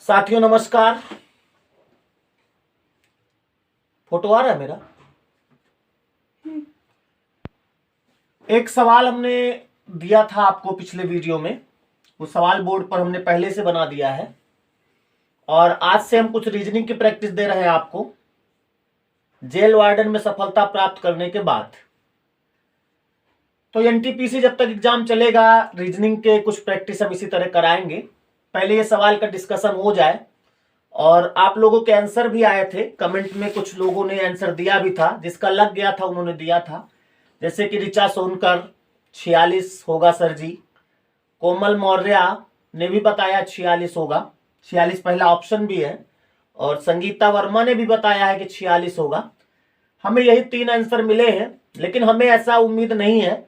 साथियों नमस्कार। फोटो आ रहा है मेरा? एक सवाल हमने दिया था आपको पिछले वीडियो में, वो सवाल बोर्ड पर हमने पहले से बना दिया है और आज से हम कुछ रीजनिंग की प्रैक्टिस दे रहे हैं आपको जेल वार्डन में सफलता प्राप्त करने के बाद। तो एनटीपीसी जब तक एग्जाम चलेगा रीजनिंग के कुछ प्रैक्टिस हम इसी तरह कराएंगे। पहले ये सवाल का डिस्कशन हो जाए और आप लोगों के आंसर भी आए थे कमेंट में, कुछ लोगों ने आंसर दिया भी था, जिसका लग गया था उन्होंने दिया था, जैसे कि ऋचा सोनकर 46 होगा सर जी। कोमल मौर्य ने भी बताया 46 होगा, 46 पहला ऑप्शन भी है। और संगीता वर्मा ने भी बताया है कि 46 होगा। हमें यही 3 आंसर मिले हैं, लेकिन हमें ऐसा उम्मीद नहीं है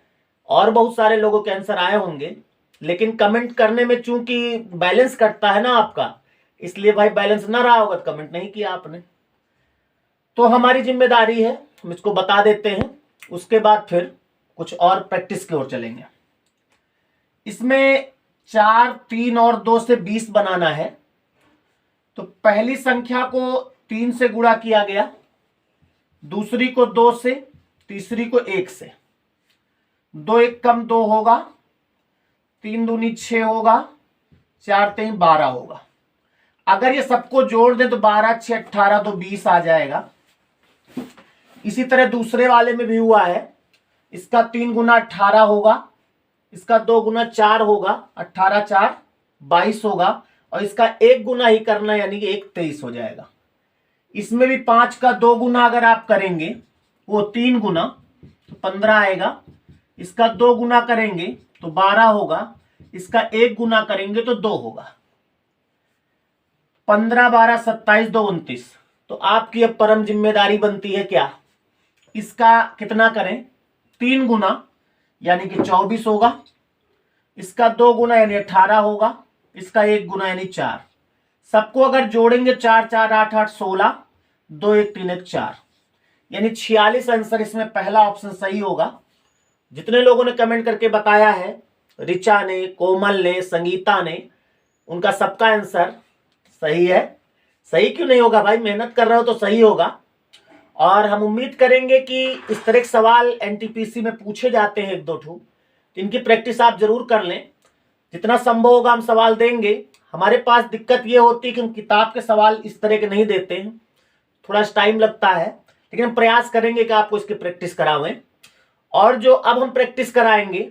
और बहुत सारे लोगों के आंसर आए होंगे, लेकिन कमेंट करने में चूंकि बैलेंस कटता है ना आपका, इसलिए भाई बैलेंस ना रहा होगा तो कमेंट नहीं किया आपने। तो हमारी जिम्मेदारी है, हम इसको बता देते हैं, उसके बाद फिर कुछ और प्रैक्टिस की ओर चलेंगे। इसमें 4, 3 और 2 से 20 बनाना है। तो पहली संख्या को 3 से गुणा किया गया, दूसरी को 2 से, तीसरी को 1 से। 2 1 कम 2 होगा, 3 दूनी 6 होगा, 4 3 12 होगा। अगर ये सबको जोड़ दें तो 12 6 18 तो 20 आ जाएगा। इसी तरह दूसरे वाले में भी हुआ है, इसका 3 गुना 18 होगा, इसका 2 गुना 4 होगा, 18 4 22 होगा, और इसका 1 गुना ही करना यानी कि 1 23 हो जाएगा। इसमें भी 5 का 2 गुना अगर आप करेंगे वो 3 गुना तो 15 आएगा, इसका 2 गुना करेंगे तो 12 होगा, इसका 1 गुना करेंगे तो 2 होगा। 15 12 27 2 29। तो आपकी अब परम जिम्मेदारी बनती है क्या, इसका कितना करें, 3 गुना यानी कि 24 होगा, इसका 2 गुना यानी 18 होगा, इसका 1 गुना यानी 4। सबको अगर जोड़ेंगे 4 4 8 8 16, 2 1 3 1 4, यानी 46 आंसर इसमें पहला ऑप्शन सही होगा। जितने लोगों ने कमेंट करके बताया है, ऋचा ने, कोमल ने, संगीता ने, उनका सबका आंसर सही है। सही क्यों नहीं होगा भाई, मेहनत कर रहे हो तो सही होगा। और हम उम्मीद करेंगे कि इस तरह के सवाल एनटीपीसी में पूछे जाते हैं 1-2 ठो, तो इनकी प्रैक्टिस आप जरूर कर लें। जितना संभव होगा हम सवाल देंगे। हमारे पास दिक्कत ये होती है कि हम किताब के सवाल इस तरह के नहीं देते हैं, थोड़ा टाइम लगता है, लेकिन हम प्रयास करेंगे कि आपको इसकी प्रैक्टिस करावें। और जो अब हम प्रैक्टिस कराएंगे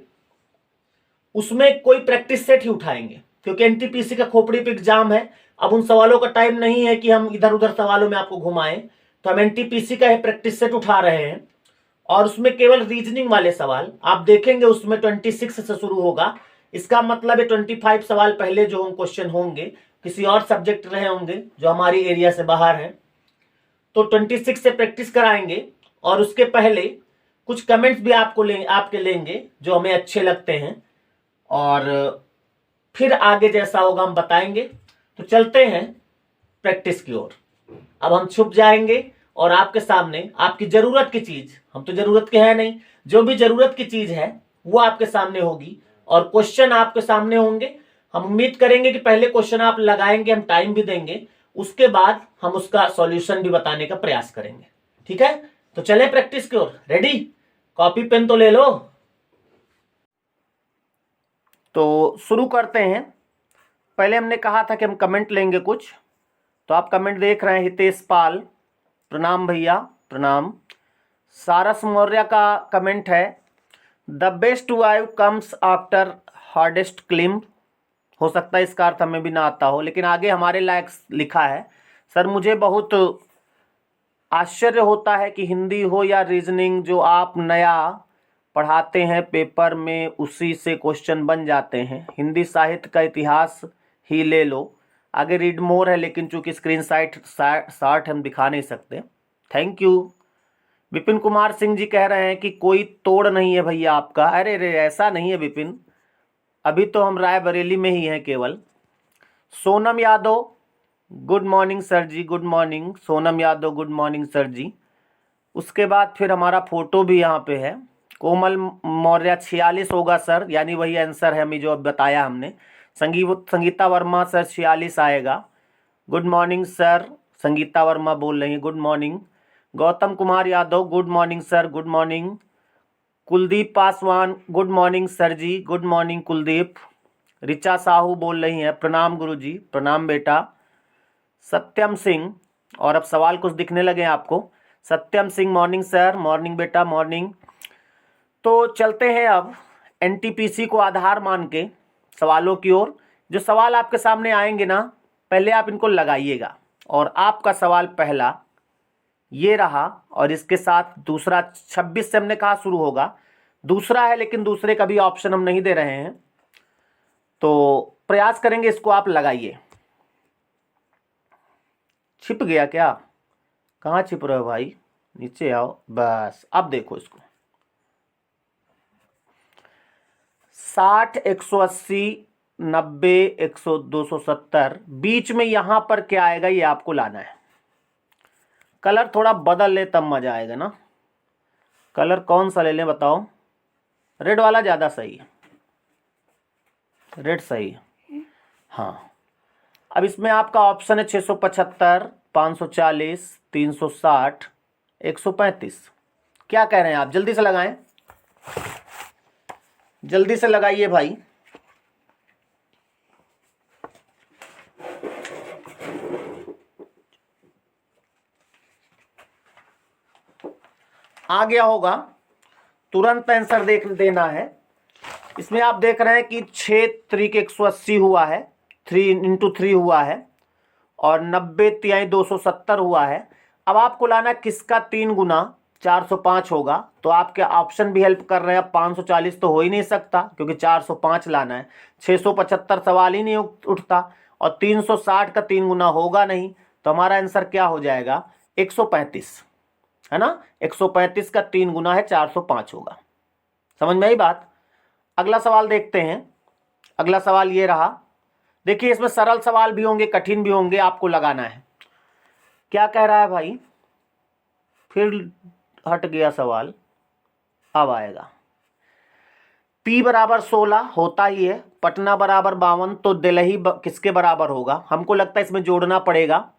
उसमें कोई प्रैक्टिस सेट ही उठाएंगे, क्योंकि एनटीपीसी का खोपड़ी पे एग्जाम है। अब उन सवालों का टाइम नहीं है कि हम इधर उधर सवालों में आपको घुमाएं, तो हम एनटीपीसी का ही प्रैक्टिस सेट उठा रहे हैं और उसमें केवल रीजनिंग वाले सवाल आप देखेंगे। उसमें 26 से शुरू होगा, इसका मतलब है 25 सवाल पहले जो हम क्वेश्चन होंगे किसी और सब्जेक्ट रहे होंगे जो हमारी एरिया से बाहर है, तो 26 से प्रैक्टिस कराएंगे। और उसके पहले कुछ कमेंट्स भी आपके लेंगे जो हमें अच्छे लगते हैं, और फिर आगे जैसा होगा हम बताएंगे। तो चलते हैं प्रैक्टिस की ओर। अब हम छुप जाएंगे और आपके सामने आपकी जरूरत की चीज, हम तो जरूरत के हैं नहीं, जो भी जरूरत की चीज है वो आपके सामने होगी और क्वेश्चन आपके सामने होंगे। हम उम्मीद करेंगे कि पहले क्वेश्चन आप लगाएंगे, हम टाइम भी देंगे, उसके बाद हम उसका सॉल्यूशन भी बताने का प्रयास करेंगे। ठीक है, तो चलें प्रैक्टिस की ओर। रेडी? कॉपी पेन तो ले लो। तो शुरू करते हैं। पहले हमने कहा था कि हम कमेंट लेंगे कुछ, तो आप कमेंट देख रहे हैं। हितेश पाल, प्रणाम भैया, प्रणाम। सारस मौर्य का कमेंट है, the best view comes after hardest climb. हो सकता है इसका अर्थ हमें भी ना आता हो, लेकिन आगे हमारे लायक लिखा है, सर मुझे बहुत आश्चर्य होता है कि हिंदी हो या रीजनिंग, जो आप नया पढ़ाते हैं पेपर में उसी से क्वेश्चन बन जाते हैं। हिंदी साहित्य का इतिहास ही ले लो। आगे रीड मोर है, लेकिन चूंकि स्क्रीन शॉट हम दिखा नहीं सकते। Thank you. विपिन कुमार सिंह जी कह रहे हैं कि कोई तोड़ नहीं है भैया आपका। अरे रे, ऐसा नहीं है विपिन, अभी तो हम रायबरेली में ही हैं केवल। Sonam Yadav, good morning sir ji, good morning Sonam Yadav, good morning sir ji. उसके बाद फिर हमारा फोटो भी यहाँ पे है। कोमल मौर्य 46 होगा सर, यानी वही आंसर है हमें जो अब बताया हमने। संगीता वर्मा सर 46 आएगा। Good morning sir. Sangeeta Verma बोल रही हैं, good morning. Gautam Kumar Yadav, good morning sir, good morning. Kuldeep Paswan, good morning sir ji, good morning Kuldeep. Richa Sahu बोल रही हैं, प्रणाम गुरुजी, प्रणाम बेटा। सत्यम सिंह, और अब सवाल कुछ दिखने लगे हैं आपको। Satyam Singh, morning sir, morning बेटा, मॉर्निंग। तो चलते हैं अब एनटीपीसी को आधार मान के सवालों की ओर। जो सवाल आपके सामने आएंगे ना, पहले आप इनको लगाइएगा। और आपका सवाल पहला ये रहा, और इसके साथ दूसरा 26 से हमने कहा शुरू होगा। दूसरा है, लेकिन दूसरे का भी ऑप्शन हम नहीं दे रहे हैं, तो प्रयास करेंगे इसको आप लगाइए। छिप गया क्या? कहाँ छिप रहे हो भाई? नीचे आओ, बस अब देखो इसको। 60, 180, 90, 100, 270, बीच में यहां पर क्या आएगा ये आपको लाना है। कलर थोड़ा बदल ले तब मजा आएगा ना। कलर कौन सा ले लें बताओ? रेड वाला ज्यादा सही है, रेड सही है। हाँ, अब इसमें आपका ऑप्शन है 675, 540, 360, 135। क्या कह रहे हैं आप? जल्दी से लगाएं, जल्दी से लगाइए भाई। आ गया होगा, तुरंत आंसर देख देना है। इसमें आप देख रहे हैं कि 6 3 के 180 हुआ है, 3 × 3 हुआ है, और 90 तिहाई 270 हुआ है। अब आपको लाना किसका 3 गुना 405 होगा। तो आपके ऑप्शन भी हेल्प कर रहे हैं। 540 तो हो ही नहीं सकता क्योंकि 405 लाना है। 675 सवाल ही नहीं उठता, और 360 का 3 गुना होगा नहीं। तो हमारा आंसर क्या हो जाएगा? 135, है ना। 135 का 3 गुना है 405 होगा। समझ में आई बात? अगला सवाल देखते हैं। अगला सवाल ये रहा। देखिए, इसमें सरल सवाल भी होंगे, कठिन भी होंगे, आपको लगाना है। क्या कह रहा है भाई? फिर हट गया सवाल, अब आएगा। P बराबर 16 होता ही है, पटना बराबर 52, तो दिल्ली किसके बराबर होगा? हमको लगता है इसमें जोड़ना पड़ेगा।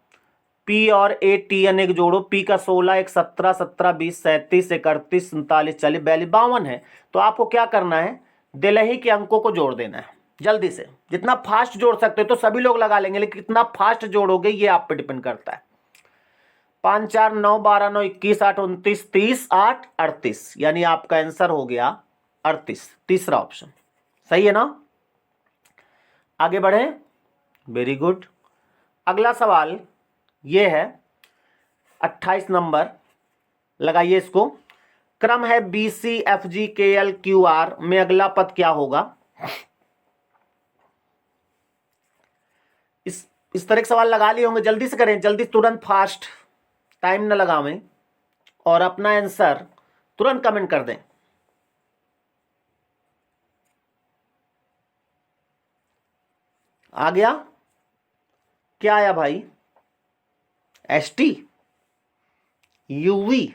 P और A TN एक जोड़ो। P का 16, 1 17, 17 20, 37, 31, 39, 40, 42, 52 है। तो आपको क्या करना है? दिल्ली के अंकों को जोड़ देना है जल्दी से। जितना फास्ट जोड़ सकते हो तो सभी लोग लगा लेंगे, लेकिन कितना फास्ट जोड़ोगे ये आप पे डिपेंड करता है। 5 4 9 12 9 21 8 29 30 8 38, यानी आपका आंसर हो गया 38। तीसरा ऑप्शन सही है ना। आगे बढ़े, वेरी गुड। अगला सवाल ये है 28 नंबर, लगाइए इसको। क्रम है BCFGKLQR में अगला पद क्या होगा? इस तरह के सवाल लगा लिए होंगे, जल्दी से करें, जल्दी, तुरंत, फास्ट, टाइम न लगावें, और अपना आंसर तुरंत कमेंट कर दें। आ गया? क्या आया भाई? ST, UV,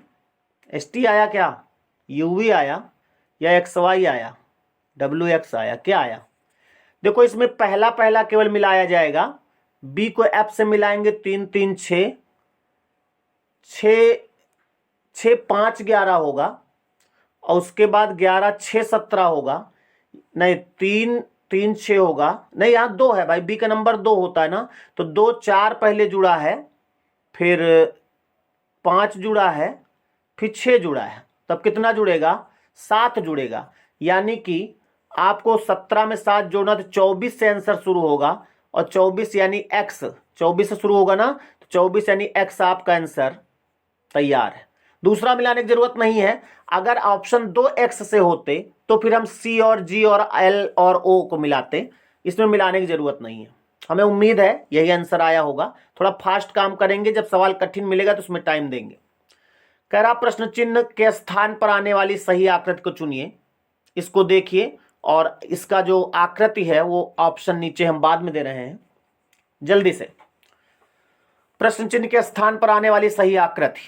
ST आया क्या? UV आया या XY आया? WX आया? क्या आया? देखो, इसमें पहला पहला केवल मिलाया जाएगा। B को F से मिलाएंगे, 3 3 6, 6 6 5 11 होगा, और उसके बाद 11 6 17 होगा। नहीं, 3 3 6 होगा। नहीं, यहाँ 2 है भाई, B का नंबर 2 होता है ना। तो 2 4 पहले जुड़ा है, फिर 5 जुड़ा है, फिर 6 जुड़ा है। तब कितना जुड़ेगा? 7 जुड़ेगा। यानी कि आपको 17 में 7 जोड़ना, तो 24 से आंसर शुरू होगा, और 24 यानी X, 24 से शुरू होगा ना, तो 24 यानी X आपका आंसर तैयार है। दूसरा मिलाने की जरूरत नहीं है। अगर ऑप्शन 2X से होते तो फिर हम C और G और L और O को मिलाते। इसमें मिलाने की जरूरत नहीं है। हमें उम्मीद है यही आंसर आया होगा। थोड़ा फास्ट काम करेंगे, जब सवाल कठिन मिलेगा तो उसमें टाइम देंगे। कह रहा प्रश्न चिन्ह के स्थान पर आने वाली सही आकृति को चुनिए। इसको देखिए, और इसका जो आकृति है वो ऑप्शन नीचे हम बाद में दे रहे हैं। जल्दी से, प्रश्न चिन्ह के स्थान पर आने वाली सही आकृति।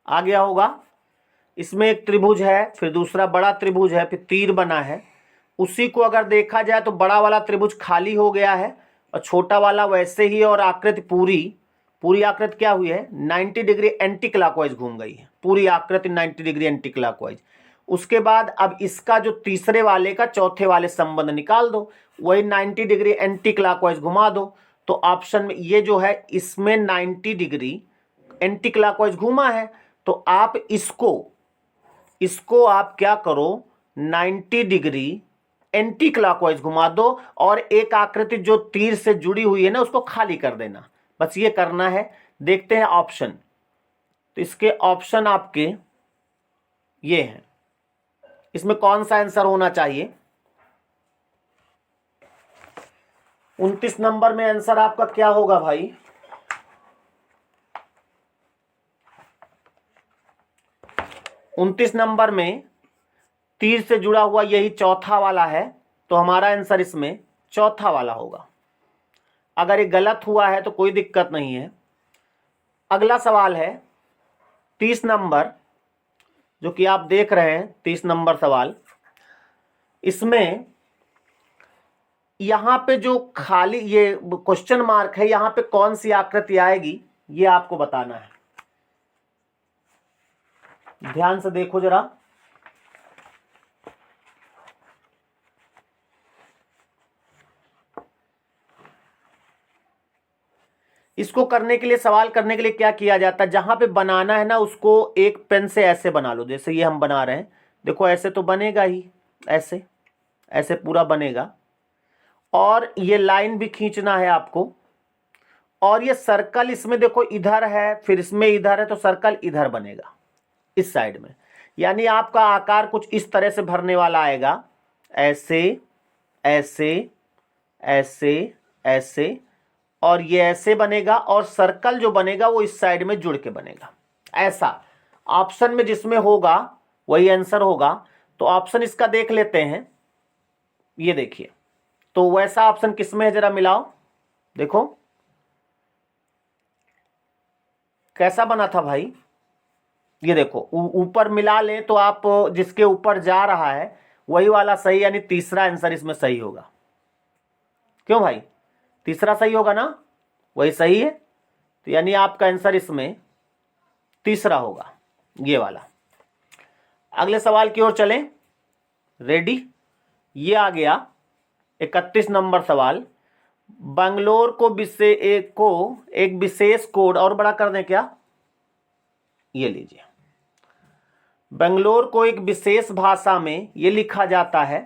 आ गया होगा। इसमें एक त्रिभुज है, फिर दूसरा बड़ा त्रिभुज है, फिर तीर बना है। उसी को अगर देखा जाए तो बड़ा वाला त्रिभुज खाली हो गया है और छोटा वाला वैसे ही, और आकृति पूरी आकृति क्या हुई है, 90 डिग्री एंटी क्लॉकवाइज घूम गई है, पूरी आकृति 90 डिग्री एंटी क्लॉकवाइज। उसके बाद अब इसका जो तीसरे वाले का चौथे वाले संबंध निकाल दो, वही 90 डिग्री एंटी क्लॉकवाइज घुमा दो। तो ऑप्शन में ये जो है इसमें 90 डिग्री एंटी क्लॉकवाइज घूमा है, तो आप इसको आप क्या करो, 90 डिग्री एंटी क्लॉकवाइज घुमा दो और एक आकृति जो तीर से जुड़ी हुई है ना उसको खाली कर देना, बस ये करना है। देखते हैं ऑप्शन, तो इसके ऑप्शन आपके ये हैं, इसमें कौन सा आंसर होना चाहिए। 29 नंबर में आंसर आपका क्या होगा भाई, उनतीस नंबर में तीर से जुड़ा हुआ यही चौथा वाला है, तो हमारा आंसर इसमें चौथा वाला होगा। अगर ये गलत हुआ है तो कोई दिक्कत नहीं है। अगला सवाल है 30 नंबर, जो कि आप देख रहे हैं 30 नंबर सवाल। इसमें यहां पे जो खाली ये क्वेश्चन मार्क है, यहां पे कौन सी आकृति आएगी ये आपको बताना है। ध्यान से देखो जरा, इसको करने के लिए, सवाल करने के लिए क्या किया जाता है, जहां पे बनाना है ना उसको एक पेन से ऐसे बना लो, जैसे ये हम बना रहे हैं। देखो ऐसे तो बनेगा ही, ऐसे ऐसे पूरा बनेगा, और ये लाइन भी खींचना है आपको। और ये सर्कल इसमें देखो इधर है, फिर इसमें इधर है, तो सर्कल इधर बनेगा इस साइड में। यानी आपका आकार कुछ इस तरह से भरने वाला आएगा, ऐसे ऐसे ऐसे ऐसे, और ये ऐसे बनेगा, और सर्कल जो बनेगा वो इस साइड में जुड़ के बनेगा। ऐसा ऑप्शन में जिसमें होगा वही आंसर होगा। तो ऑप्शन इसका देख लेते हैं, ये देखिए, तो वैसा ऑप्शन किसमें है जरा मिलाओ, देखो कैसा बना था भाई। ये देखो ऊपर मिला ले तो आप जिसके ऊपर जा रहा है वही वाला सही, यानी तीसरा आंसर इसमें सही होगा। क्यों भाई, तीसरा सही होगा ना, वही सही है, तो यानी आपका आंसर इसमें तीसरा होगा, ये वाला। अगले सवाल की ओर चलें, रेडी। ये आ गया 31 नंबर सवाल। बंगलोर को एक विशेष कोड, और बड़ा कर दें क्या, ये लीजिए, बंगलोर को एक विशेष भाषा में ये लिखा जाता है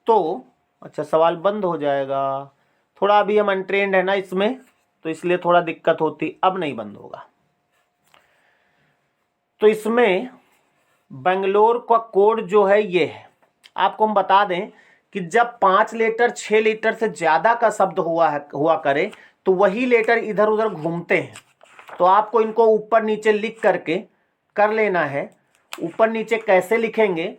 तो, अच्छा सवाल बंद हो जाएगा, थोड़ा अभी हम अनट्रेंड है ना इसमें, तो इसलिए थोड़ा दिक्कत होती, अब नहीं बंद होगा। तो इसमें बंगलोर का कोड जो है ये है। आपको हम बता दें कि जब 5 लेटर 6 लेटर से ज़्यादा का शब्द हुआ करे तो वही लेटर इधर उधर घूमते हैं। तो आपको इनको ऊपर नीचे लिख करके कर लेना है। ऊपर नीचे कैसे लिखेंगे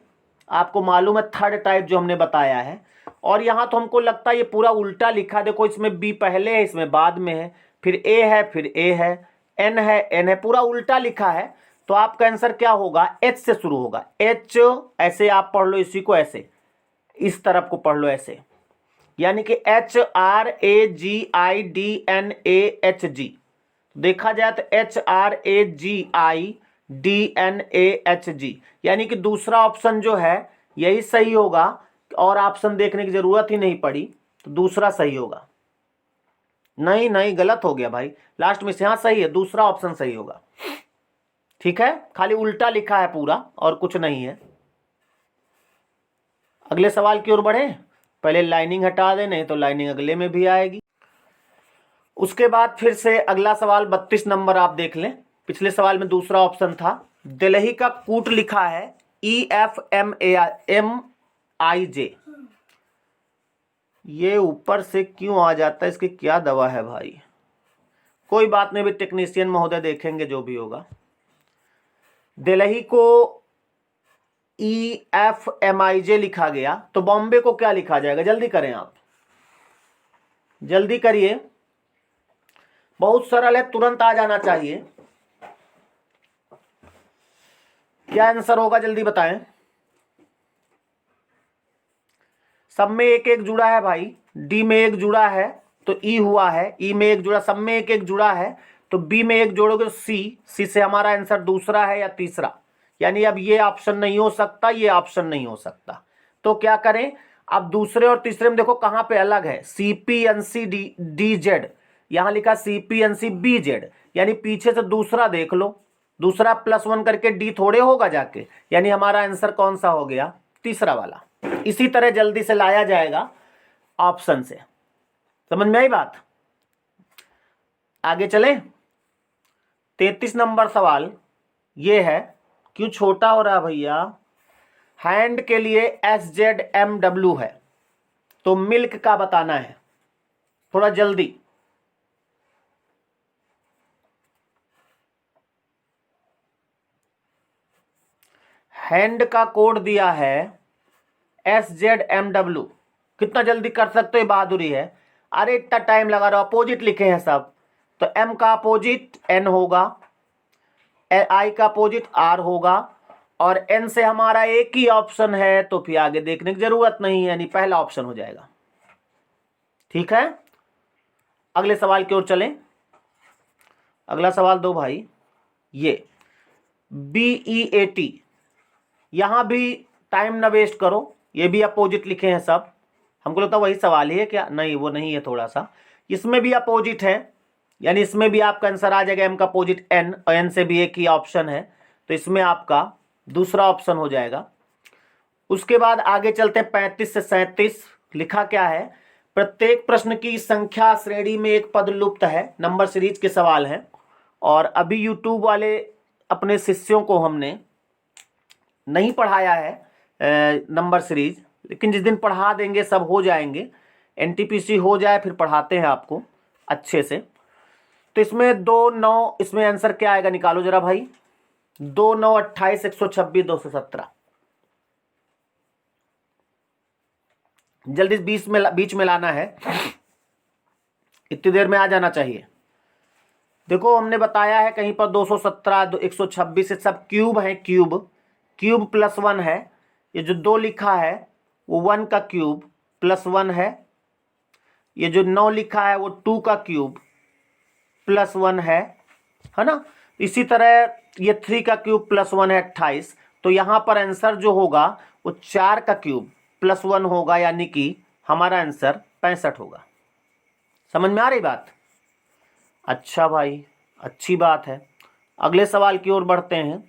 आपको मालूम है, थर्ड टाइप जो हमने बताया है। और यहाँ तो हमको लगता है ये पूरा उल्टा लिखा, देखो इसमें बी पहले है, इसमें बाद में है, फिर ए है, फिर ए है, एन है, एन है, पूरा उल्टा लिखा है। तो आपका आंसर क्या होगा, एच से शुरू होगा। एच ऐसे आप पढ़ लो, इसी को ऐसे इस तरफ को पढ़ लो ऐसे, यानी कि HRAGIDNAHG। देखा जाए तो HRAGIDNAHG, यानी कि दूसरा ऑप्शन जो है यही सही होगा, और ऑप्शन देखने की जरूरत ही नहीं पड़ी, तो दूसरा सही होगा। नहीं नहीं गलत हो गया भाई, लास्ट में से, हाँ सही है, दूसरा ऑप्शन सही होगा। ठीक है, खाली उल्टा लिखा है पूरा और कुछ नहीं है। अगले सवाल की ओर बढ़े, पहले लाइनिंग हटा दे, नहीं तो लाइनिंग अगले में भी आएगी। उसके बाद फिर से अगला सवाल 32 नंबर आप देख लें। पिछले सवाल में दूसरा ऑप्शन था, दिल्ली का कूट लिखा है EFMAIJ। ये ऊपर से क्यों आ जाता है, इसकी क्या दवा है भाई, कोई बात नहीं, भी टेक्नीशियन महोदय देखेंगे जो भी होगा। दिल्ली को EFMIJ लिखा गया, तो बॉम्बे को क्या लिखा जाएगा, जल्दी करें आप, जल्दी करिए, बहुत सरल है, तुरंत आ जाना चाहिए। क्या आंसर होगा जल्दी बताएं। सब में एक एक जुड़ा है भाई, डी में एक जुड़ा है तो ई हुआ है, ई में एक जुड़ा, सब में एक एक जुड़ा है तो बी में एक जोड़ोगे तो सी, सी से हमारा आंसर दूसरा है या तीसरा, यानी अब ये ऑप्शन नहीं हो सकता, ये ऑप्शन नहीं हो सकता। तो क्या करें, अब दूसरे और तीसरे में देखो कहां पे अलग है, CPNC DZ, यहां लिखा CPNC BZ, यानी पीछे से दूसरा देख लो, दूसरा +1 करके डी थोड़े होगा जाके, यानी हमारा आंसर कौन सा हो गया, तीसरा वाला। इसी तरह जल्दी से लाया जाएगा ऑप्शन से। समझ में आई बात। आगे चले। 33 नंबर सवाल ये है, क्यों छोटा हो रहा भैया, हैंड के लिए SZMW है तो मिल्क का बताना है, थोड़ा जल्दी। हैंड का कोड दिया है SZMW, कितना जल्दी कर सकते हो, बहादुरी है। अरे इतना टाइम लगा रहा, अपोजिट लिखे हैं सब, तो M का अपोजिट N होगा, I का अपोजिट R होगा, और N से हमारा एक ही ऑप्शन है तो फिर आगे देखने की जरूरत नहीं है, यानी पहला ऑप्शन हो जाएगा। ठीक है, अगले सवाल की ओर चलें। अगला सवाल दो भाई, ये BEAT, यहां भी टाइम ना वेस्ट करो, ये भी अपोजिट लिखे हैं सब, हमको लगता है वही सवाल ही है क्या, नहीं वो नहीं है, थोड़ा सा इसमें भी अपोजिट है, यानी इसमें भी आपका आंसर आ जाएगा M का अपोजिट N, और N से भी एक ही ऑप्शन है तो इसमें आपका दूसरा ऑप्शन हो जाएगा। उसके बाद आगे चलते हैं 35 से 37, लिखा क्या है, प्रत्येक प्रश्न की संख्या श्रेणी में एक पद लुप्त है, नंबर सीरीज के सवाल हैं, और अभी यूट्यूब वाले अपने शिष्यों को हमने नहीं पढ़ाया है नंबर सीरीज, लेकिन जिस दिन पढ़ा देंगे सब हो जाएंगे, NTPC हो जाए फिर पढ़ाते हैं आपको अच्छे से। तो इसमें 2 9, इसमें आंसर क्या आएगा निकालो जरा भाई, 2 9 28 126 217, जल्दी बीच में लाना है, इतनी देर में आ जाना चाहिए। देखो हमने बताया है कहीं पर 217 126 सब क्यूब है, क्यूब +1 है, ये जो 2 लिखा है वो 1 का क्यूब +1 है, ये जो 9 लिखा है वो 2 का क्यूब +1 है ना। इसी तरह ये 3 का क्यूब +1 है 28, तो यहां पर आंसर जो होगा वो 4 का क्यूब +1 होगा, यानी कि हमारा आंसर 65 होगा। समझ में आ रही बात। अच्छा भाई, अच्छी बात है। अगले सवाल की ओर बढ़ते हैं।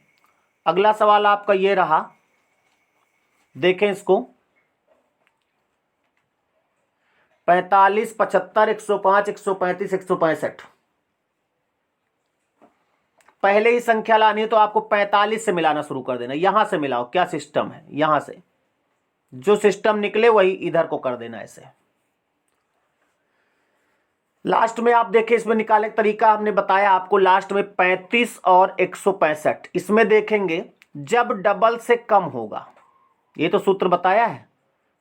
अगला सवाल आपका ये रहा, देखें इसको, 45 75 105 135 165, पहले ही संख्या लानी है तो आपको 45 से मिलाना शुरू कर देना, यहां से मिलाओ, क्या सिस्टम है, यहां से जो सिस्टम निकले वही इधर को कर देना ऐसे। लास्ट में आप देखें, इसमें निकाले तरीका हमने बताया आपको, लास्ट में 35 और 165, इसमें देखेंगे जब डबल से कम होगा, ये तो सूत्र बताया है,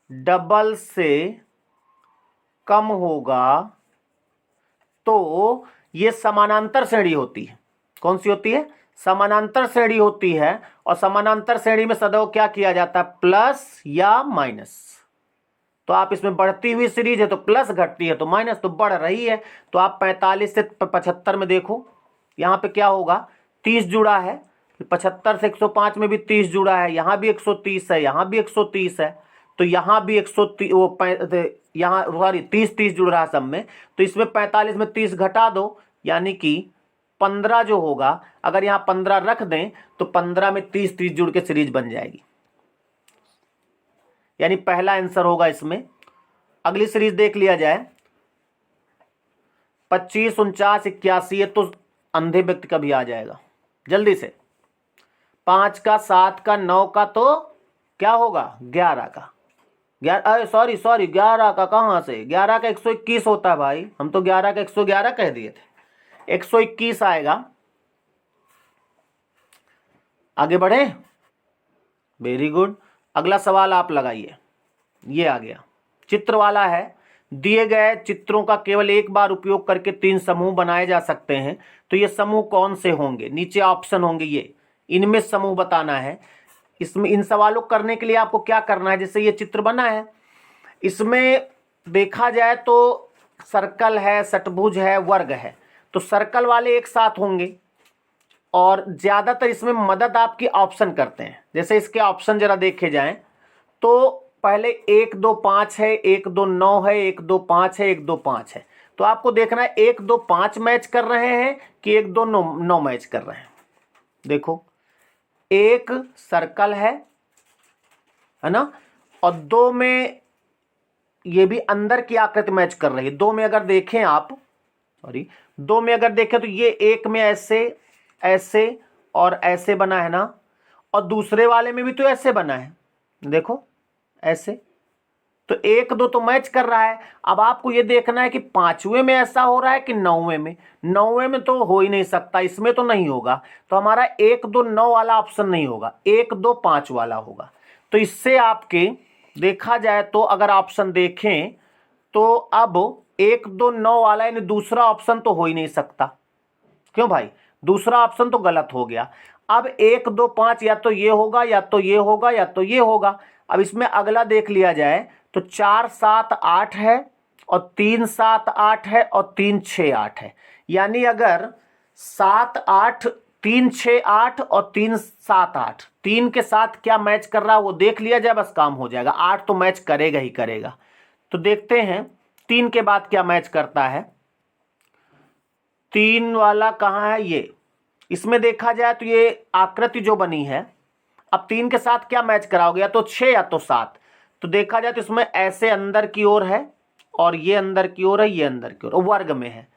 डबल से कम होगा तो ये समानांतर श्रेणी होती है। कौन सी होती है, समानांतर श्रेणी होती है, और समानांतर श्रेणी में सदैव क्या किया जाता है, प्लस या माइनस। तो आप इसमें बढ़ती हुई सीरीज है तो प्लस, घटती है तो माइनस, तो बढ़ रही है, तो आप 45 से 75 में देखो, यहां पे क्या होगा, 30 जुड़ा है, 75 से 105 में भी 30 जुड़ा है, यहां भी 130 है, यहां भी 130 है, तो यहां भी 130 वो यहाँ सॉरी 30 जुड़ रहा है सब में, तो इसमें 45 में 30 घटा दो, यानी कि 15 जो होगा, अगर यहाँ 15 रख दें तो 15 में 30 जुड़ के सीरीज बन जाएगी, यानी पहला आंसर होगा इसमें। अगली सीरीज देख लिया जाए, 25 49 81, ये तो अंधे व्यक्ति का भी आ जाएगा जल्दी से, 5 का 7 का 9 का, तो क्या होगा 11 का, 11 का कहां से, 11 का 121 होता है भाई, हम तो 11 का 111 कह दिए थे, 121 आएगा। आगे बढ़े, वेरी गुड। अगला सवाल आप लगाइए, ये आ गया, चित्र वाला है, दिए गए चित्रों का केवल एक बार उपयोग करके 3 समूह बनाए जा सकते हैं, तो ये समूह कौन से होंगे, नीचे ऑप्शन होंगे, ये इनमें समूह बताना है। इसमें इन सवालों को करने के लिए आपको क्या करना है, जैसे ये चित्र बना है, इसमें देखा जाए तो सर्कल है, षटभुज है, वर्ग है, तो सर्कल वाले एक साथ होंगे और ज़्यादातर इसमें मदद आपकी ऑप्शन करते हैं। जैसे इसके ऑप्शन जरा देखे जाएं तो पहले 1 2 5 है, 1 2 9 है, 1 2 5 है, 1 2 5 है। तो आपको देखना है 1 2 5 मैच कर रहे हैं कि 1 2 9 मैच कर रहे हैं। देखो एक सर्कल है ना, और 2 में ये भी अंदर की आकृति मैच कर रही है। 2 में अगर देखें आप, सॉरी 2 में अगर देखें तो ये एक में ऐसे ऐसे और ऐसे बना है ना, और दूसरे वाले में भी तो ऐसे बना है, देखो ऐसे, तो 1 2 तो मैच कर रहा है। अब आपको ये देखना है कि 5वें में ऐसा हो रहा है कि 9वें में। 9वें में तो हो ही नहीं सकता, इसमें तो नहीं होगा, तो हमारा 1 2 9 वाला ऑप्शन नहीं होगा, 1 2 5 वाला होगा। तो इससे आपके देखा जाए तो अगर ऑप्शन देखें तो अब 1 2 9 वाला यानी दूसरा ऑप्शन तो हो ही नहीं सकता। क्यों भाई, दूसरा ऑप्शन तो गलत हो गया। अब 1 2 5 या तो ये होगा या तो ये होगा या तो ये होगा। अब इसमें अगला देख लिया जाए तो 4 7 8 है और 3 7 8 है और 3 6 8 है। यानी अगर 7 8 3 6 8 और 3 7 8 3 के साथ क्या मैच कर रहा है वो देख लिया जाए, बस काम हो जाएगा। 8 तो मैच करेगा ही करेगा। तो देखते हैं 3 के बाद क्या मैच करता है। 3 वाला कहाँ है, ये इसमें देखा जाए तो ये आकृति जो बनी है, अब 3 के साथ क्या मैच कराओगे, या तो 6 या तो 7। तो देखा जाए तो इसमें ऐसे अंदर की ओर है और ये अंदर की ओर है, ये अंदर की ओर, वर्ग में है।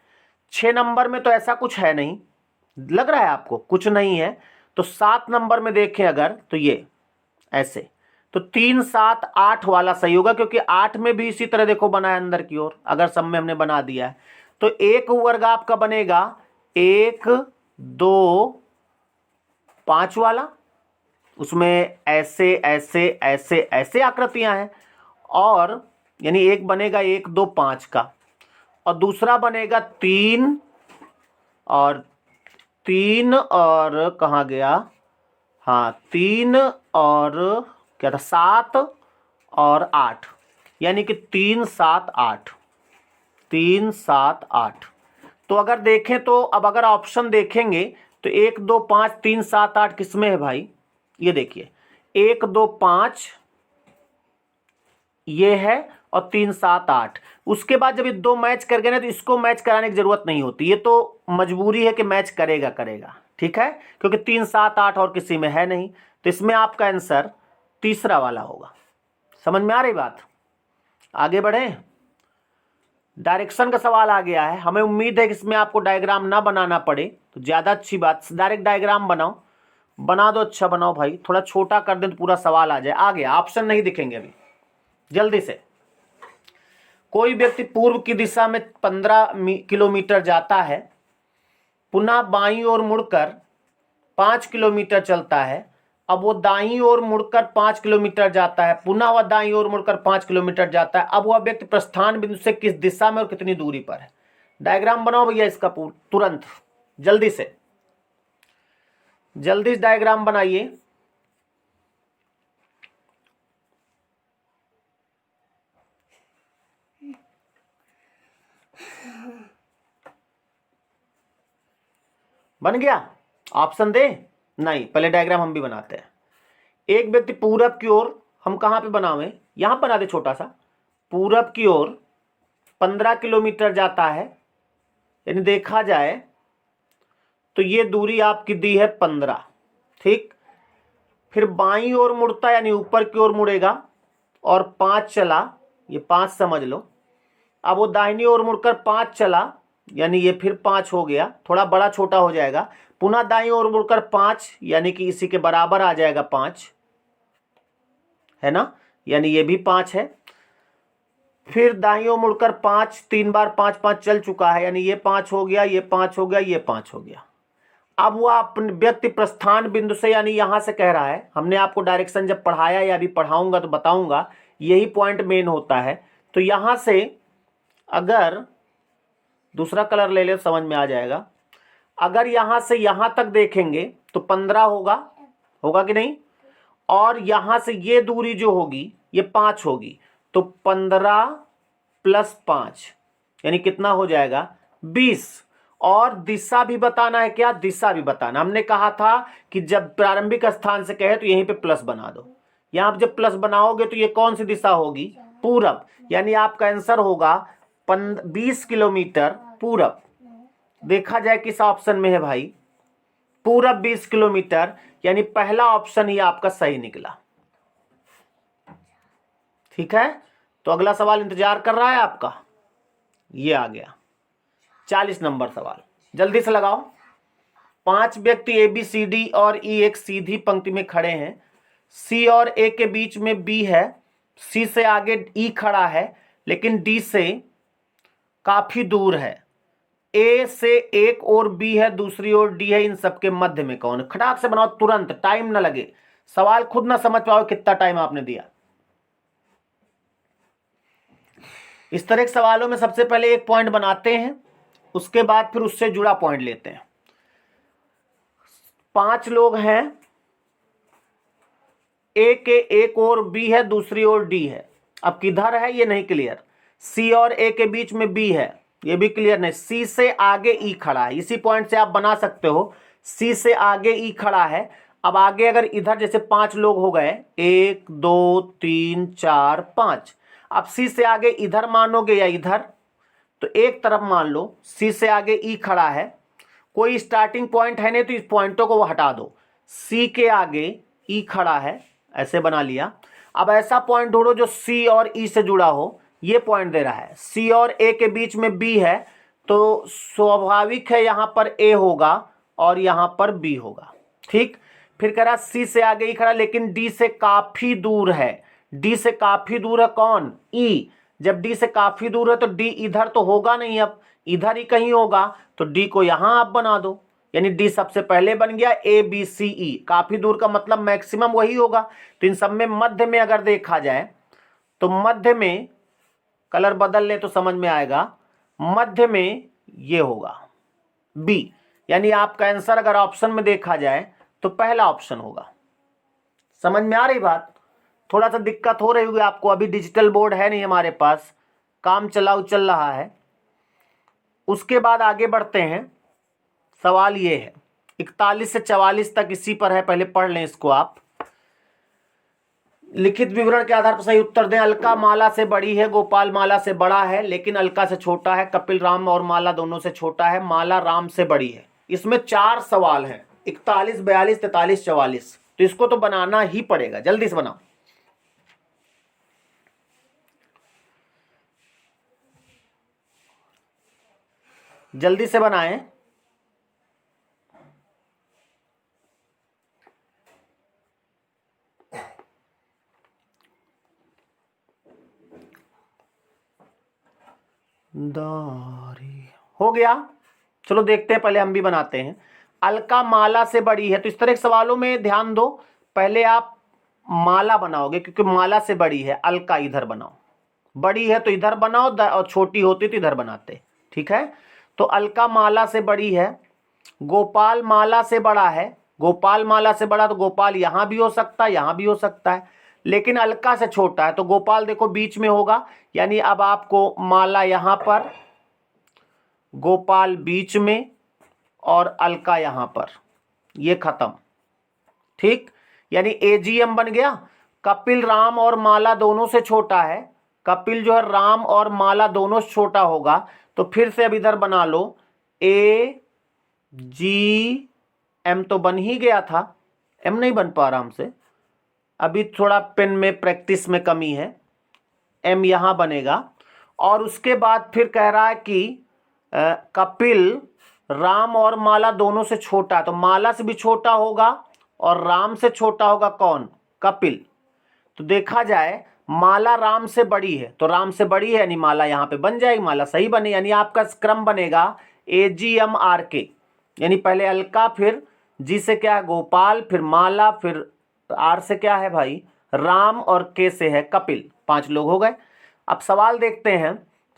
6 नंबर में तो ऐसा कुछ है नहीं, लग रहा है आपको कुछ नहीं है। तो 7 नंबर में देखें अगर तो ये ऐसे, तो 3 7 8 वाला सही होगा, क्योंकि 8 में भी इसी तरह देखो बना है अंदर की ओर, अगर सब में हमने बना दिया है। तो एक वर्ग आपका बनेगा 1 2 5 वाला, उसमें ऐसे ऐसे ऐसे ऐसे आकृतियां हैं, और यानी एक बनेगा 1 2 5 का, और दूसरा बनेगा 3 और 3 और कहाँ गया, हाँ 3 और क्या था 7 और 8, यानी कि 3 7 8 3 7 8। तो अगर देखें तो अब अगर ऑप्शन देखेंगे तो 1 2 5 3 7 8 किसमें है भाई, ये देखिए 1 2 5 ये है और 3 7 8। उसके बाद जब ये 2 मैच कर गए ना तो इसको मैच कराने की जरूरत नहीं होती, ये तो मजबूरी है कि मैच करेगा करेगा, ठीक है, क्योंकि 3 7 8 और किसी में है नहीं। तो इसमें आपका आंसर तीसरा वाला होगा। समझ में आ रही बात, आगे बढ़े। डायरेक्शन का सवाल आ गया है, हमें उम्मीद है कि इसमें आपको डायग्राम ना बनाना पड़े तो ज़्यादा अच्छी बात, डायरेक्ट डायग्राम बनाओ, बना दो, अच्छा बनाओ भाई, थोड़ा छोटा कर दें तो पूरा सवाल आ जाए। आ गया, ऑप्शन नहीं दिखेंगे अभी, जल्दी से। कोई व्यक्ति पूर्व की दिशा में 15 किलोमीटर जाता है, पुनः बाईं ओर मुड़कर 5 किलोमीटर चलता है। अब वो दाईं ओर मुड़कर 5 किलोमीटर जाता है, पुनः वह दाईं ओर मुड़कर 5 किलोमीटर जाता है। अब वह व्यक्ति प्रस्थान बिंदु से किस दिशा में और कितनी दूरी पर है। डायग्राम बनाओ भैया इसका तुरंत, जल्दी से, जल्दी से डायग्राम बनाइए। बन गया, ऑप्शन दे, नहीं पहले डायग्राम हम भी बनाते हैं। एक व्यक्ति पूरब की ओर, हम कहां पे बनावे, यहां बना दे छोटा सा, पूरब की ओर 15 किलोमीटर जाता है, यानी देखा जाए तो ये दूरी आपकी दी है 15, ठीक। फिर बाईं ओर मुड़ता यानी ऊपर की ओर मुड़ेगा और 5 चला, ये 5 समझ लो। अब वो दाहिनी ओर मुड़कर 5 चला, यानी ये फिर 5 हो गया, थोड़ा बड़ा छोटा हो जाएगा। पुनः दाईं ओर मुड़कर 5, यानी कि इसी के बराबर आ जाएगा 5, है ना, यानी ये भी 5 है। फिर दाईं ओर मुड़कर 5, 3 बार 5 5 चल चुका है, यानी ये 5 हो गया, ये 5 हो गया, ये 5 हो गया। अब वह अपने व्यक्ति प्रस्थान बिंदु से, यानी यहां से कह रहा है, हमने आपको डायरेक्शन जब पढ़ाया या अभी पढ़ाऊंगा तो बताऊंगा, यही पॉइंट मेन होता है। तो यहां से अगर दूसरा कलर ले ले समझ में आ जाएगा। अगर यहां से यहां तक देखेंगे तो 15 होगा, होगा कि नहीं, और यहां से ये दूरी जो होगी ये 5 होगी, तो 15 + 5 यानी कितना हो जाएगा 20। और दिशा भी बताना है, क्या दिशा भी बताना। हमने कहा था कि जब प्रारंभिक स्थान से कहे तो यहीं पे प्लस बना दो। यहां जब प्लस बनाओगे तो ये कौन सी दिशा होगी, पूरब, यानी आपका आंसर होगा 20 किलोमीटर पूरब। देखा जाए किस ऑप्शन में है भाई, पूरब 20 किलोमीटर, यानी पहला ऑप्शन ही आपका सही निकला। ठीक है, तो अगला सवाल इंतजार कर रहा है आपका, ये आ गया 40 नंबर सवाल, जल्दी से लगाओ। 5 व्यक्ति ए बी सी डी और ई एक सीधी पंक्ति में खड़े हैं। सी और ए के बीच में बी है, सी से आगे ई खड़ा है लेकिन डी से काफी दूर है। ए से एक और बी है, दूसरी ओर डी है, इन सबके मध्य में कौन है। खटाक से बनाओ तुरंत, टाइम ना लगे, सवाल खुद ना समझ पाओ कितना टाइम आपने दिया। इस तरह के सवालों में सबसे पहले एक पॉइंट बनाते हैं, उसके बाद फिर उससे जुड़ा पॉइंट लेते हैं। 5 लोग हैं, ए के एक और बी है, दूसरी ओर डी है। अब किधर है ये नहीं क्लियर। सी और ए के बीच में बी है, ये भी क्लियर नहीं। सी से आगे ई खड़ा है, इसी पॉइंट से आप बना सकते हो, सी से आगे ई खड़ा है। अब आगे अगर इधर जैसे 5 लोग हो गए, 1 2 3 4 5, अब सी से आगे इधर मानोगे या इधर, तो एक तरफ मान लो सी से आगे ई खड़ा है, कोई स्टार्टिंग पॉइंट है नहीं तो इस पॉइंटों को वो हटा दो। सी के आगे ई खड़ा है, ऐसे बना लिया। अब ऐसा पॉइंट ढूंढो जो सी और ई से जुड़ा हो, ये पॉइंट दे रहा है। सी और ए के बीच में बी है, तो स्वाभाविक है यहां पर ए होगा और यहां पर बी होगा। ठीक, फिर कह रहा सी से आगे ई खड़ा लेकिन डी से काफी दूर है। डी से काफी दूर है कौन, ई। जब डी से काफी दूर है तो डी इधर तो होगा नहीं, अब इधर ही कहीं होगा, तो डी को यहां आप बना दो, यानी डी सबसे पहले बन गया। ए बी सी ई, काफी दूर का मतलब मैक्सिमम वही होगा। तो इन सब में मध्य में अगर देखा जाए तो मध्य में, कलर बदल ले तो समझ में आएगा, मध्य में ये होगा बी, यानी आपका आंसर अगर ऑप्शन में देखा जाए तो पहला ऑप्शन होगा। समझ में आ रही बात। थोड़ा सा दिक्कत हो रही होगी आपको, अभी डिजिटल बोर्ड है नहीं हमारे पास, काम चलाऊ चल रहा है। उसके बाद आगे बढ़ते हैं। सवाल ये है 41 से 44 तक इसी पर है, पहले पढ़ लें इसको आप। लिखित विवरण के आधार पर सही उत्तर दें। अलका माला से बड़ी है, गोपाल माला से बड़ा है, लेकिन अलका से छोटा है। कपिल राम और माला दोनों से छोटा है, माला राम से बड़ी है। इसमें 4 सवाल हैं, 41 42 43 44, तो इसको तो बनाना ही पड़ेगा, जल्दी से बनाओ। जल्दी से बनाएं। दारी हो गया, चलो देखते हैं, पहले हम भी बनाते हैं। अलका माला से बड़ी है, तो इस तरह के सवालों में ध्यान दो, पहले आप माला बनाओगे क्योंकि माला से बड़ी है। अलका इधर बनाओ, बड़ी है तो इधर बनाओ, और छोटी होती तो इधर बनाते। ठीक है, तो अलका माला से बड़ी है। गोपाल माला से बड़ा है, गोपाल माला से बड़ा तो गोपाल यहां भी हो सकता है, यहां भी हो सकता है, लेकिन अलका से छोटा है तो गोपाल देखो बीच में होगा, यानी अब आपको माला यहां पर, गोपाल बीच में और अलका यहां पर, ये खत्म। ठीक, यानी एजीएम बन गया। कपिल राम और माला दोनों से छोटा है, कपिल जो है राम और माला दोनों से छोटा होगा, तो फिर से अब इधर बना लो, ए जी एम तो बन ही गया था, एम नहीं बन पा रहा हमसे, अभी थोड़ा पेन में प्रैक्टिस में कमी है, एम यहां बनेगा। और उसके बाद फिर कह रहा है कि कपिल राम और माला दोनों से छोटा है, तो माला से भी छोटा होगा और राम से छोटा होगा कौन, कपिल। तो देखा जाए माला राम से बड़ी है, तो राम से बड़ी है यानी माला यहां पे बन जाएगी, माला सही बने, यानी आपका क्रम बनेगा ए जी एम आर के, यानी पहले अलका, फिर जी से क्या है गोपाल, फिर माला, फिर आर से क्या है भाई राम, और के से है कपिल। 5 लोग हो गए। अब सवाल देखते हैं,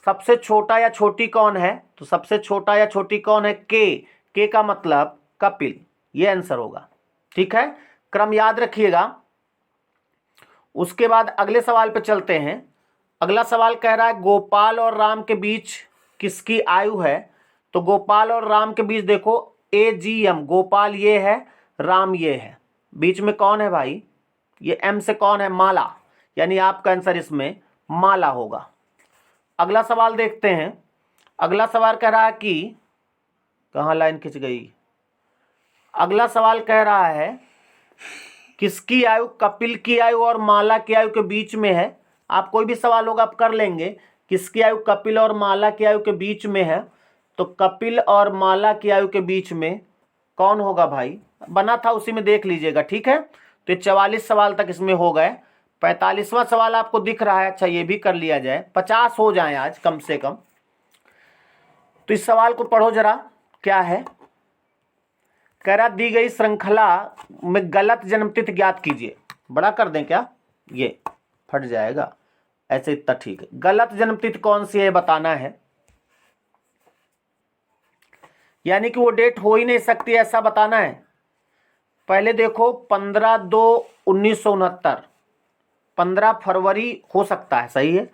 सबसे छोटा या छोटी कौन है, तो सबसे छोटा या छोटी कौन है, के। के का मतलब कपिल, ये आंसर होगा। ठीक है, क्रम याद रखिएगा। उसके बाद अगले सवाल पे चलते हैं। अगला सवाल कह रहा है गोपाल और राम के बीच किसकी आयु है। तो गोपाल और राम के बीच देखो AGM, गोपाल ये है, राम ये है, बीच में कौन है भाई, ये M से कौन है, माला, यानी आपका आंसर इसमें माला होगा। अगला सवाल देखते हैं। अगला सवाल कह रहा है कि कहाँ लाइन खिंच गई। अगला सवाल कह रहा है किसकी आयु कपिल की आयु और माला की आयु के बीच में है। आप कोई भी सवाल होगा आप कर लेंगे। किसकी आयु कपिल और माला की आयु के बीच में है, तो कपिल और माला की आयु के बीच में कौन होगा भाई, बना था उसी में देख लीजिएगा। ठीक है, तो 44 सवाल तक इसमें हो गए। 45वां सवाल आपको दिख रहा है, अच्छा ये भी कर लिया जाए, 50 हो जाए आज कम से कम। तो इस सवाल को पढ़ो जरा, क्या है। कह रहा दी गई श्रृंखला में गलत जन्मतिथि ज्ञात कीजिए। बड़ा कर दें क्या, ये फट जाएगा, ऐसे इतना ठीक है। गलत जन्मतिथि कौन सी है बताना है, यानी कि वो डेट हो ही नहीं सकती ऐसा बताना है। पहले देखो 15/2/1969, 15 फरवरी हो सकता है, सही है।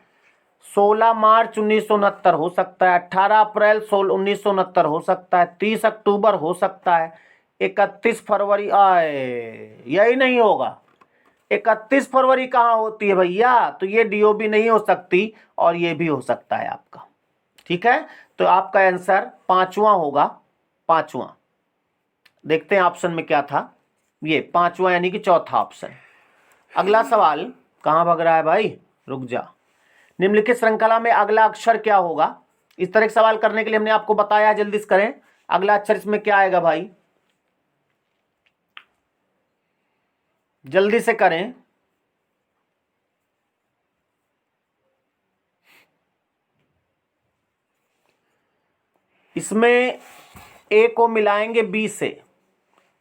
16 मार्च 1969 हो सकता है, 18 अप्रैल 1969 हो सकता है, 30 अक्टूबर हो सकता है, 31 फरवरी आए, यही नहीं होगा। 31 फरवरी कहाँ होती है भैया, तो ये DOB नहीं हो सकती और ये भी हो सकता है आपका। ठीक है, तो आपका आंसर 5वां होगा, 5वां। देखते हैं ऑप्शन में क्या था, ये 5वां यानी कि चौथा ऑप्शन। अगला सवाल कहाँ भाग रहा है भाई, रुक जा। निम्नलिखित श्रृंखला में अगला अक्षर क्या होगा। इस तरह के सवाल करने के लिए हमने आपको बताया, जल्दी से करें। अगला अक्षर इसमें क्या आएगा भाई, जल्दी से करें। इसमें A को मिलाएंगे B से,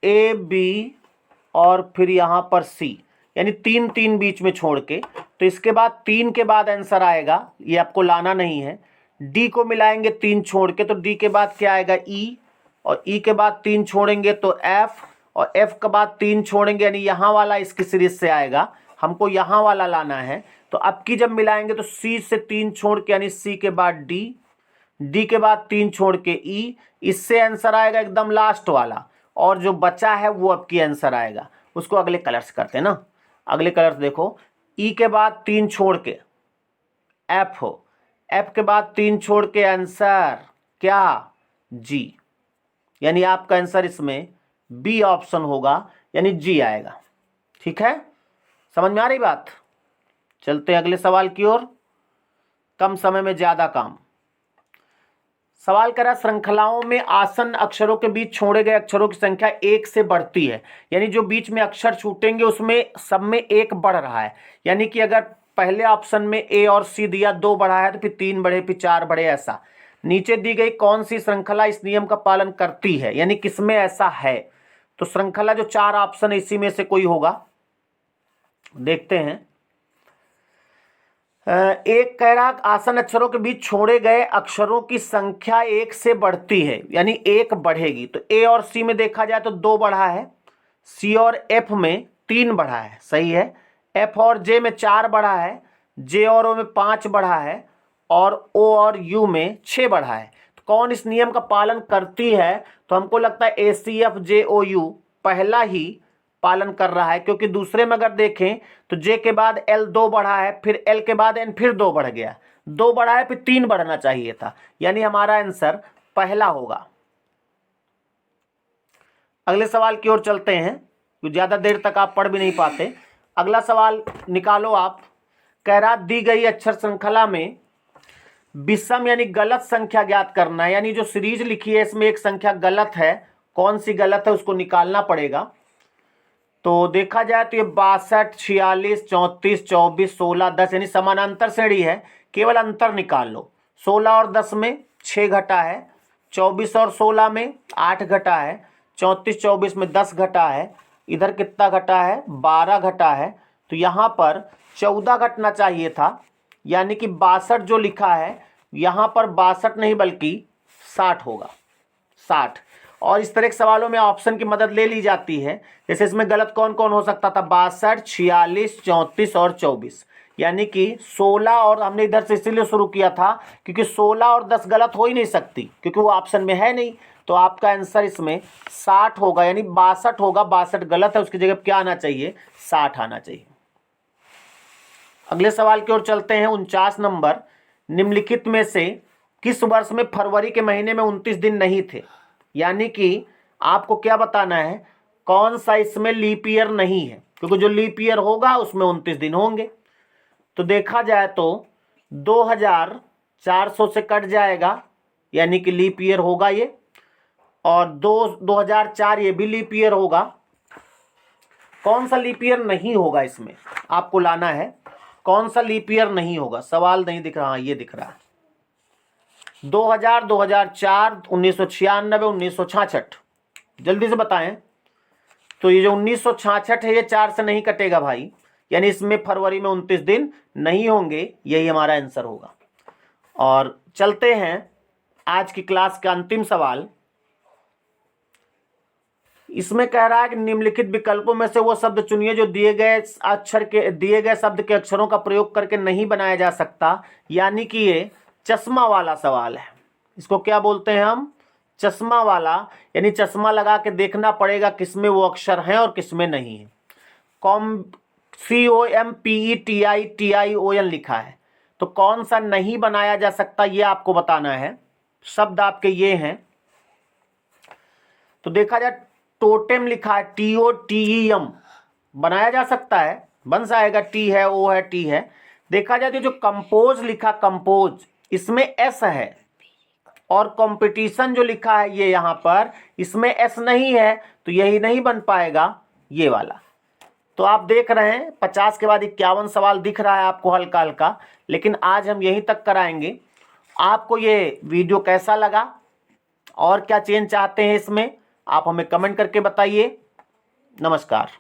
A B और फिर यहां पर C, यानी 3 3 बीच में छोड़ के। तो इसके बाद 3 के बाद आंसर आएगा, ये आपको लाना नहीं है। D को मिलाएंगे 3 छोड़ के, तो D के बाद क्या आएगा E, और E के बाद 3 छोड़ेंगे तो F, और F के बाद 3 छोड़ेंगे, यानी यहाँ वाला इसकी सीरीज से आएगा, हमको यहाँ वाला लाना है। तो अब की जब मिलाएंगे तो C से 3 छोड़ के, यानी C के बाद D, D के बाद 3 छोड़ के E, इससे आंसर आएगा एकदम लास्ट वाला, और जो बचा है वो अब की आंसर आएगा। उसको अगले कलर्स करते हैं ना, अगले कलर्स देखो। E के बाद 3 छोड़ के F हो, F के बाद 3 छोड़ के आंसर क्या, G, यानी आपका आंसर इसमें B ऑप्शन होगा, यानी G आएगा। ठीक है, समझ में आ रही बात। चलते हैं अगले सवाल की ओर, कम समय में ज्यादा काम। सवाल करा श्रृंखलाओं में आसन्न अक्षरों के बीच छोड़े गए अक्षरों की संख्या 1 से बढ़ती है, यानी जो बीच में अक्षर छूटेंगे उसमें सब में 1 बढ़ रहा है। यानी कि अगर पहले ऑप्शन में A और C दिया 2 बढ़ा है, तो फिर 3 बढ़े, फिर 4 बढ़े, ऐसा। नीचे दी गई कौन सी श्रृंखला इस नियम का पालन करती है, यानी किसमें ऐसा है। तो श्रृंखला जो 4 ऑप्शन है इसी में से कोई होगा, देखते हैं। एक कह रहा आसन अक्षरों के बीच छोड़े गए अक्षरों की संख्या 1 से बढ़ती है, यानी 1 बढ़ेगी। तो A और C में देखा जाए तो 2 बढ़ा है, C और F में 3 बढ़ा है, सही है। F और J में 4 बढ़ा है, J और O में 5 बढ़ा है, और O और U में 6 बढ़ा है। तो कौन इस नियम का पालन करती है, तो हमको लगता है ACFJOU पहला ही पालन कर रहा है, क्योंकि दूसरे में अगर देखें तो J के बाद L 2 बढ़ा है, फिर L के बाद N फिर 2 बढ़ गया, 2 बढ़ा है, फिर 3 बढ़ना चाहिए था, यानी हमारा आंसर पहला होगा। अगले सवाल की ओर चलते हैं, तो ज्यादा देर तक आप पढ़ भी नहीं पाते। अगला सवाल निकालो आप। कह रहा दी गई अक्षर श्रृंखला में विषम यानी गलत संख्या ज्ञात करना है, यानी जो सीरीज लिखी है इसमें एक संख्या गलत है, कौन सी गलत है उसको निकालना पड़ेगा। तो देखा जाए तो ये 62, 46, 34, 24, 16, 10 यानी समानांतर श्रेणी है, केवल अंतर निकाल लो। 16 और 10 में 6 घटा है, 24 और 16 में 8 घटा है, 34 24 में 10 घटा है, इधर कितना घटा है 12 घटा है। तो यहाँ पर 14 घटना चाहिए था, यानी कि 62 जो लिखा है यहाँ पर 62 नहीं बल्कि 60 होगा, 60। और इस तरह के सवालों में ऑप्शन की मदद ले ली जाती है। जैसे इसमें गलत कौन कौन हो सकता था, 62, 46, 34 और 24, यानी कि 16 और हमने इधर से इसीलिए शुरू किया था क्योंकि 16 और 10 गलत हो ही नहीं सकती क्योंकि वो ऑप्शन में है नहीं। तो आपका आंसर इसमें 60 होगा, यानी 62 होगा। 62 गलत है, उसकी जगह क्या आना चाहिए, 60 आना चाहिए। अगले सवाल की ओर चलते हैं। 49 नंबर, निम्नलिखित में से किस वर्ष में फरवरी के महीने में 29 दिन नहीं थे? यानी कि आपको क्या बताना है, कौन सा इसमें लीप ईयर नहीं है, क्योंकि जो लीप ईयर होगा उसमें 29 दिन होंगे। तो देखा जाए तो 2400 से कट जाएगा, यानी कि लीप ईयर होगा ये, और 2004 ये भी लीप ईयर होगा। कौन सा लीप ईयर नहीं होगा इसमें आपको लाना है, कौन सा लीप ईयर नहीं होगा। सवाल नहीं दिख रहा, ये दिख रहा है 2000, 2004, 1996, 1966। जल्दी से बताएं। तो ये जो 1966 है ये 4 से नहीं कटेगा भाई, यानी इसमें फरवरी में 29 दिन नहीं होंगे, यही हमारा आंसर होगा। और चलते हैं आज की क्लास का अंतिम सवाल। इसमें कह रहा है कि निम्नलिखित विकल्पों में से वो शब्द चुनिए जो दिए गए शब्द के अक्षरों का प्रयोग करके नहीं बनाया जा सकता। यानी कि ये चश्मा वाला सवाल है। इसको क्या बोलते हैं हम, चश्मा वाला, यानी चश्मा लगा के देखना पड़ेगा किसमें वो अक्षर हैं और किसमें नहीं है। COMPETITION लिखा है, तो कौन सा नहीं बनाया जा सकता ये आपको बताना है। शब्द आपके ये हैं, तो देखा जाए टोटेम लिखा है, TOTEM, बनाया जा सकता है, बन जाएगा, टी है, ओ है, टी है। देखा जाए तो जो कंपोज लिखा, कंपोज, इसमें एस है, और कंपटीशन जो लिखा है ये यहाँ पर, इसमें एस नहीं है, तो यही नहीं बन पाएगा, ये वाला। तो आप देख रहे हैं 50 के बाद 51 सवाल दिख रहा है आपको हल्का हल्का, लेकिन आज हम यहीं तक कराएंगे। आपको ये वीडियो कैसा लगा और क्या चेंज चाहते हैं इसमें, आप हमें कमेंट करके बताइए। नमस्कार।